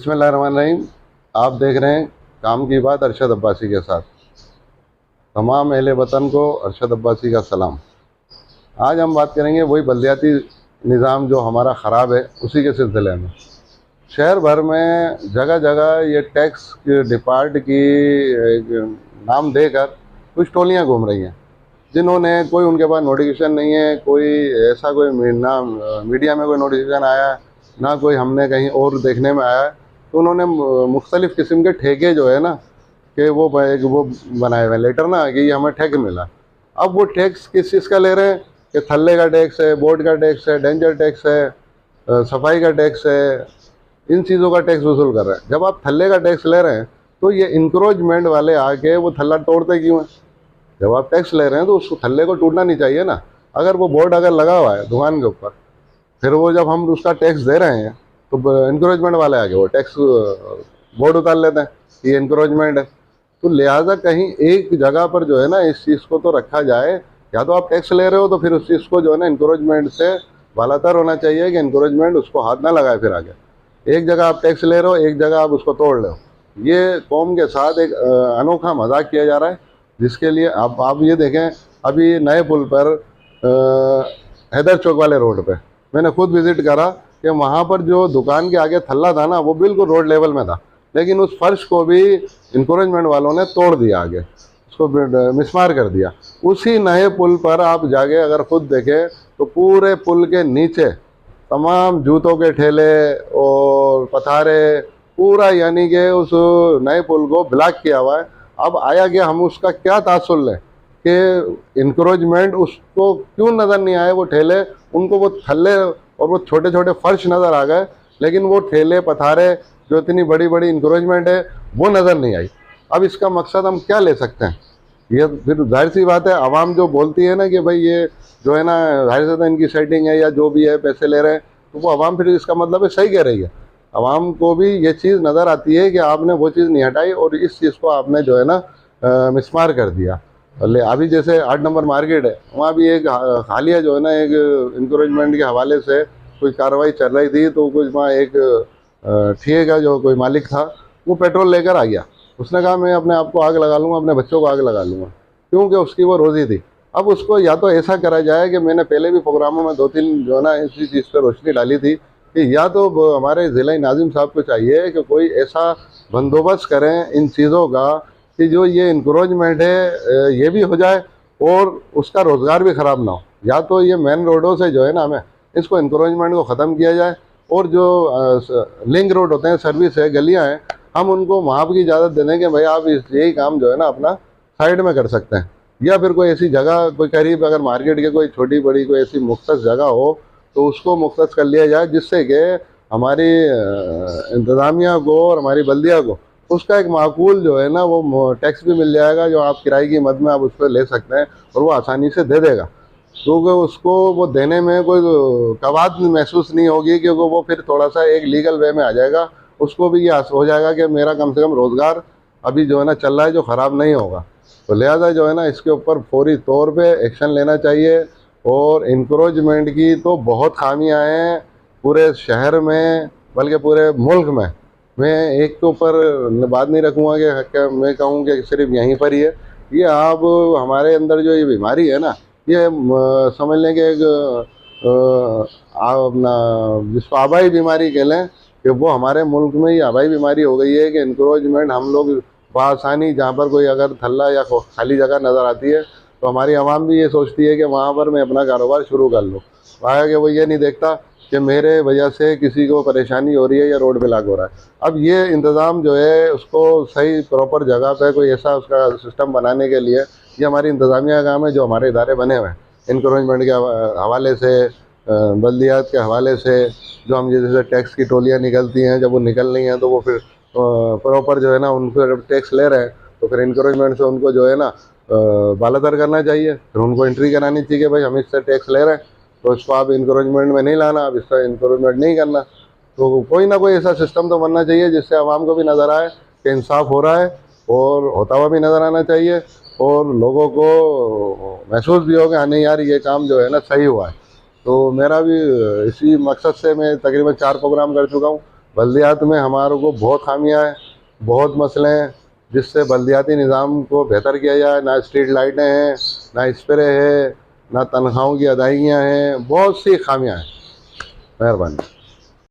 बिस्मिल्लाहिर्रहमानिर्रहीम। आप देख रहे हैं काम की बात अरशद अब्बासी के साथ। तमाम अहले वतन को अरशद अब्बासी का सलाम। आज हम बात करेंगे वही बल्दियाती निज़ाम जो हमारा ख़राब है उसी के सिलसिले में। शहर भर में जगह जगह ये टैक्स के डिपार्ट की नाम देकर कुछ टोलियाँ घूम रही हैं, जिन्होंने कोई उनके पास नोटिफिकेशन नहीं है, कोई ऐसा कोई ना मीडिया में कोई नोटिफिकेशन आया, ना कोई हमने कहीं और देखने में आया। तो उन्होंने मुख्तलिफ़ किस्म के ठेके जो है ना कि वो बनाए हुए लेटर ना कि ये हमें ठेके मिला। अब वो टैक्स किस चीज़ का ले रहे हैं कि थल्ले का टैक्स है, बोर्ड का टैक्स है, डेंजर टैक्स है, सफाई का टैक्स है, इन चीज़ों का टैक्स वसूल कर रहे हैं। जब आप थल्ले का टैक्स ले रहे हैं तो ये इंक्रोचमेंट वाले आके वो थल्ला तोड़ते क्यों हैं? जब आप टैक्स ले रहे हैं तो उस थल्ले को टूटना नहीं चाहिए ना। अगर वो बोर्ड अगर लगा हुआ है दुकान के ऊपर, फिर वो जब हम उसका टैक्स दे रहे हैं तो इंक्रोचमेंट वाले आगे वो टैक्स बोर्ड उतार लेते हैं, ये इंक्रोचमेंट है। तो लिहाजा कहीं एक जगह पर जो है ना इस चीज़ को तो रखा जाए। या तो आप टैक्स ले रहे हो तो फिर उस चीज़ को जो है ना इंक्रोचमेंट से बालातर होना चाहिए कि इंक्रोचमेंट उसको हाथ ना लगाए। फिर आगे एक जगह आप टैक्स ले रहे हो, एक जगह आप उसको तोड़ रहे हो। ये कौम के साथ एक अनोखा मजाक किया जा रहा है, जिसके लिए आप ये देखें। अभी नए पुल पर हैदर चौक वाले रोड पे मैंने खुद विज़िट करा कि वहाँ पर जो दुकान के आगे थल्ला था ना वो बिल्कुल रोड लेवल में था, लेकिन उस फर्श को भी इंक्रोचमेंट वालों ने तोड़ दिया, आगे उसको मिसमार कर दिया। उसी नए पुल पर आप जाके अगर खुद देखें तो पूरे पुल के नीचे तमाम जूतों के ठेले और पथारे पूरा यानी कि उस नए पुल को ब्लॉक किया हुआ है। अब आया गया हम उसका क्या तासुल लें कि इंक्रोचमेंट उसको क्यों नज़र नहीं आए। वो ठेले उनको वो थल्ले और वो छोटे छोटे फर्श नज़र आ गए, लेकिन वो ठेले पथारे जो इतनी बड़ी बड़ी इंक्रोचमेंट है वो नज़र नहीं आई। अब इसका मकसद हम क्या ले सकते हैं? ये फिर जाहिर सी बात है, आवाम जो बोलती है ना कि भाई ये जो है ना जाहिर सी इनकी सेटिंग है या जो भी है पैसे ले रहे हैं, तो वो आवाम फिर इसका मतलब है सही कह रही है। आवाम को भी ये चीज़ नज़र आती है कि आपने वो चीज़ नहीं हटाई और इस चीज़ को आपने जो है ना मिसमार कर दिया। अभी जैसे 8 नंबर मार्केट है, वहाँ भी एक हालिया जो है ना एक इंक्रोचमेंट के हवाले से कोई कार्रवाई चल रही थी। तो कुछ वहाँ एक ठेके का जो कोई मालिक था वो पेट्रोल लेकर आ गया। उसने कहा मैं अपने आप को आग लगा लूँगा, अपने बच्चों को आग लगा लूँगा, क्योंकि उसकी वो रोज़ी थी। अब उसको या तो ऐसा करा जाए कि मैंने पहले भी प्रोग्रामों में 2-3 जो है ना इसी चीज़ पर रोशनी डाली थी कि या तो हमारे ज़िला नाज़िम साहब को चाहिए कि कोई ऐसा बंदोबस्त करें इन चीज़ों का कि जो ये इंक्रोचमेंट है ये भी हो जाए और उसका रोज़गार भी ख़राब ना हो। या तो ये मेन रोडों से जो है ना हमें इसको इंक्रोचमेंट को ख़त्म किया जाए, और जो लिंक रोड होते हैं, सर्विस है, गलियां हैं, हम उनको वहाँ की इजाज़त दे दें कि भाई आप यही काम जो है ना अपना साइड में कर सकते हैं। या फिर कोई ऐसी जगह कोई करीब अगर मार्केट के कोई छोटी बड़ी कोई ऐसी मुख्तस जगह हो तो उसको मुख्तस कर लिया जाए, जिससे कि हमारी इंतज़ामिया को और हमारी बल्दिया को उसका एक माकूल जो है ना वो टैक्स भी मिल जाएगा, जो आप किराए की मद में आप उस पर ले सकते हैं और वो आसानी से दे देगा। क्योंकि उसको वो देने में कोई कवाद महसूस नहीं होगी, क्योंकि वो फिर थोड़ा सा एक लीगल वे में आ जाएगा। उसको भी ये हो जाएगा कि मेरा कम से कम रोज़गार अभी जो है ना चल रहा है जो ख़राब नहीं होगा। तो लिहाजा जो है ना इसके ऊपर फौरी तौर पे एक्शन लेना चाहिए। और इंक्रोचमेंट की तो बहुत खामियां हैं पूरे शहर में, बल्कि पूरे मुल्क में। मैं एक के ऊपर बात नहीं रखूँगा कि मैं कहूँ कि सिर्फ यहीं पर ही है। ये आप हमारे अंदर जो ये बीमारी है ना, ये समझ लें कि एक अपना जिसको आबाई बीमारी कह लें कि वो हमारे मुल्क में ये आबाई बीमारी हो गई है कि इंक्रोचमेंट हम लोग बआसानी जहाँ पर कोई अगर थल्ला या खाली जगह नज़र आती है तो हमारी आवाम भी ये सोचती है कि वहाँ पर मैं अपना कारोबार शुरू कर लूँ। वहाँ कि वो ये नहीं देखता कि मेरे वजह से किसी को परेशानी हो रही है या रोड ब्लॉक हो रहा है। अब ये इंतज़ाम जो है उसको सही प्रॉपर जगह पे कोई ऐसा उसका सिस्टम बनाने के लिए ये हमारी इंतज़ामिया का काम है, जो हमारे इदारे बने हुए हैं इंक्रोचमेंट के हवाले से, बल्दियात के हवाले से। जो हम जैसे टैक्स की टोलियाँ निकलती हैं, जब वो निकल रही हैं तो वो फिर प्रॉपर जो है ना उन पर टैक्स ले रहे हैं तो फिर इंक्रोचमेंट से उनको जो है ना बालातर करना चाहिए। फिर उनको एंट्री करानी चाहिए कि भाई हम इससे टैक्स ले रहे हैं तो इसको आप इंक्रोचमेंट में नहीं लाना, आप इसका इंक्रोचमेंट नहीं करना। तो कोई ना कोई ऐसा सिस्टम तो बनना चाहिए जिससे आवाम को भी नज़र आए कि इंसाफ हो रहा है और होता हुआ भी नज़र आना चाहिए, और लोगों को महसूस भी हो कि हाँ नहीं यार ये काम जो है ना सही हुआ है। तो मेरा भी इसी मकसद से मैं तकरीबन 4 प्रोग्राम कर चुका हूँ। बल्दियात में हमारे को बहुत खामियां हैं, बहुत मसले हैं, जिससे बल्दियाती निज़ाम को बेहतर किया जाए। ना स्ट्रीट लाइटें हैं, ना स्प्रे है, ना तनख्वाहों की अदायगियाँ हैं, बहुत सी खामियां हैं। मेहरबानी।